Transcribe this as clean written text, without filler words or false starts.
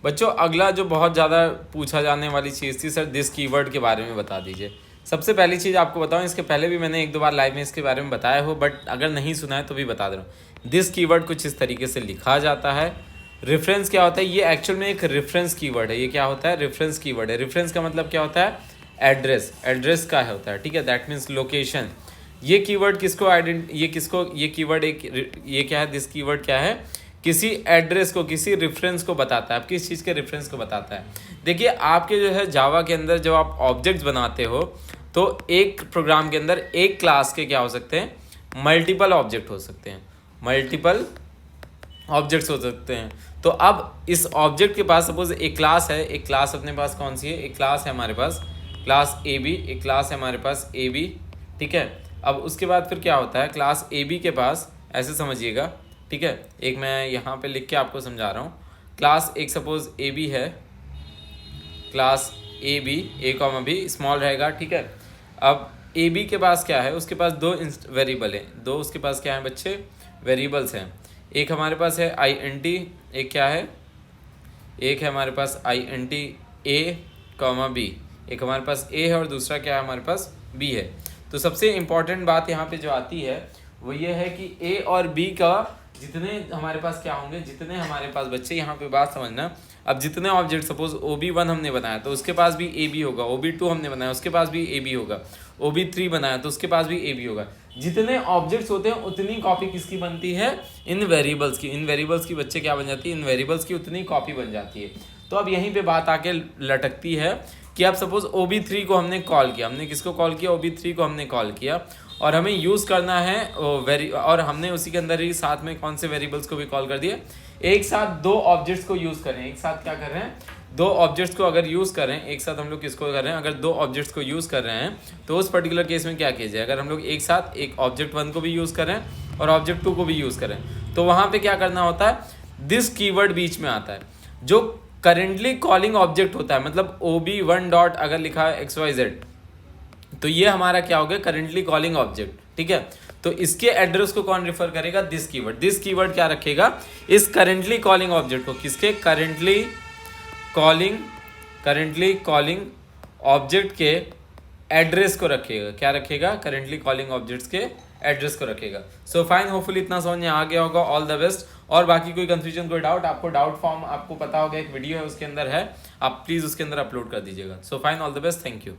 बच्चों अगला जो बहुत ज़्यादा पूछा जाने वाली चीज़ थी, सर दिस कीवर्ड के बारे में बता दीजिए। सबसे पहली चीज़ आपको बताऊं, इसके पहले भी मैंने एक दो बार लाइव में इसके बारे में बताया हो, बट अगर नहीं सुना है तो भी बता दे रहा हूँ। दिस कीवर्ड कुछ इस तरीके से लिखा जाता है। रेफरेंस क्या होता है, ये एक्चुअल में एक रेफरेंस कीवर्ड है। ये क्या होता है, रेफरेंस कीवर्ड है। रेफरेंस का मतलब क्या होता है, एड्रेस, एड्रेस का होता है, ठीक है, दैट मीन्स लोकेशन। ये कीवर्ड किसको ये कीवर्ड ये क्या है, दिस कीवर्ड क्या है, किसी एड्रेस को, किसी रेफरेंस को बताता है, आप किस चीज़ के रेफरेंस को बताता है। देखिए आपके जो है जावा के अंदर जब आप ऑब्जेक्ट्स बनाते हो तो एक प्रोग्राम के अंदर एक क्लास के क्या हो सकते हैं, मल्टीपल ऑब्जेक्ट हो सकते हैं, मल्टीपल ऑब्जेक्ट्स हो सकते हैं। तो अब इस ऑब्जेक्ट के पास सपोज एक क्लास है, एक क्लास अपने पास कौन सी है, एक क्लास है हमारे पास क्लास ए बी, एक क्लास है हमारे पास ए बी, ठीक है। अब उसके बाद फिर क्या होता है, क्लास ए बी के पास ऐसे समझिएगा, ठीक है, एक मैं यहाँ पे लिख के आपको समझा रहा हूँ। क्लास एक सपोज ए बी है, class A B, A comma B small रहेगा, ठीक है। अब ए बी के पास क्या है, उसके पास दो वेरिएबल है, दो उसके पास क्या है बच्चे, वेरिएबल्स हैं। एक हमारे पास है आई एन टी, एक क्या है, एक है हमारे पास I N T A comma B, एक हमारे पास ए है और दूसरा क्या है हमारे पास बी है। तो सबसे इम्पॉर्टेंट बात यहाँ पे जो आती है वो ये है कि ए और बी का जितने हमारे पास क्या होंगे, जितने हमारे पास बच्चे यहाँ पे बात समझना, अब जितने ऑब्जेक्ट सपोज OB1 हमने बनाया तो उसके पास भी AB होगा, OB2 हमने बनाया उसके पास भी AB होगा, OB3 बनाया तो उसके पास भी AB होगा। जितने ऑब्जेक्ट्स होते हैं उतनी कॉपी किसकी बनती है, इन वेरिएबल्स की। इन वेरिएबल्स की बच्चे क्या बन जाती है, इन वेरिएबल्स की उतनी कॉपी बन जाती है। तो अब यहीं पे बात आके लटकती है कि अब सपोज OB3 को हमने कॉल किया, हमने किसको कॉल किया, OB3 को हमने कॉल किया और हमें यूज़ करना है और हमने उसी के अंदर ही साथ में कौन से वेरिएबल्स को भी कॉल कर दिए। एक साथ दो ऑब्जेक्ट्स को यूज़ करें, एक साथ क्या कर रहे हैं, दो ऑब्जेक्ट्स को अगर यूज़ करें, एक साथ हम लोग किसको कर रहे हैं, अगर दो ऑब्जेक्ट्स को यूज़ कर रहे हैं तो उस पर्टिकुलर केस में क्या किया जाए, अगर हम लोग एक साथ एक ऑब्जेक्ट 1 को भी यूज़ करें और ऑब्जेक्ट 2 को भी यूज़ करें तो वहाँ पे क्या करना होता है, दिस कीवर्ड बीच में आता है। जो करेंटली कॉलिंग ऑब्जेक्ट होता है, मतलब OB1 डॉट अगर लिखा है XYZ तो ये हमारा क्या हो गया, करेंटली कॉलिंग ऑब्जेक्ट, ठीक है। तो इसके एड्रेस को कौन रेफर करेगा, दिस कीवर्ड। दिस कीवर्ड क्या रखेगा, इस करेंटली कॉलिंग ऑब्जेक्ट को, किसके, करेंटली कॉलिंग ऑब्जेक्ट के एड्रेस को रखेगा। क्या रखेगा, करेंटली कॉलिंग ऑब्जेक्ट्स के एड्रेस को रखेगा। सो फाइन, होपफुली इतना समझ में आ गया होगा। All the best. और बाकी कोई कंफ्यूजन, कोई डाउट, आपको डाउट फॉर्म आपको पता होगा, एक वीडियो है उसके अंदर है, आप प्लीज उसके अंदर अपलोड कर दीजिएगा। So fine, all the best, thank you.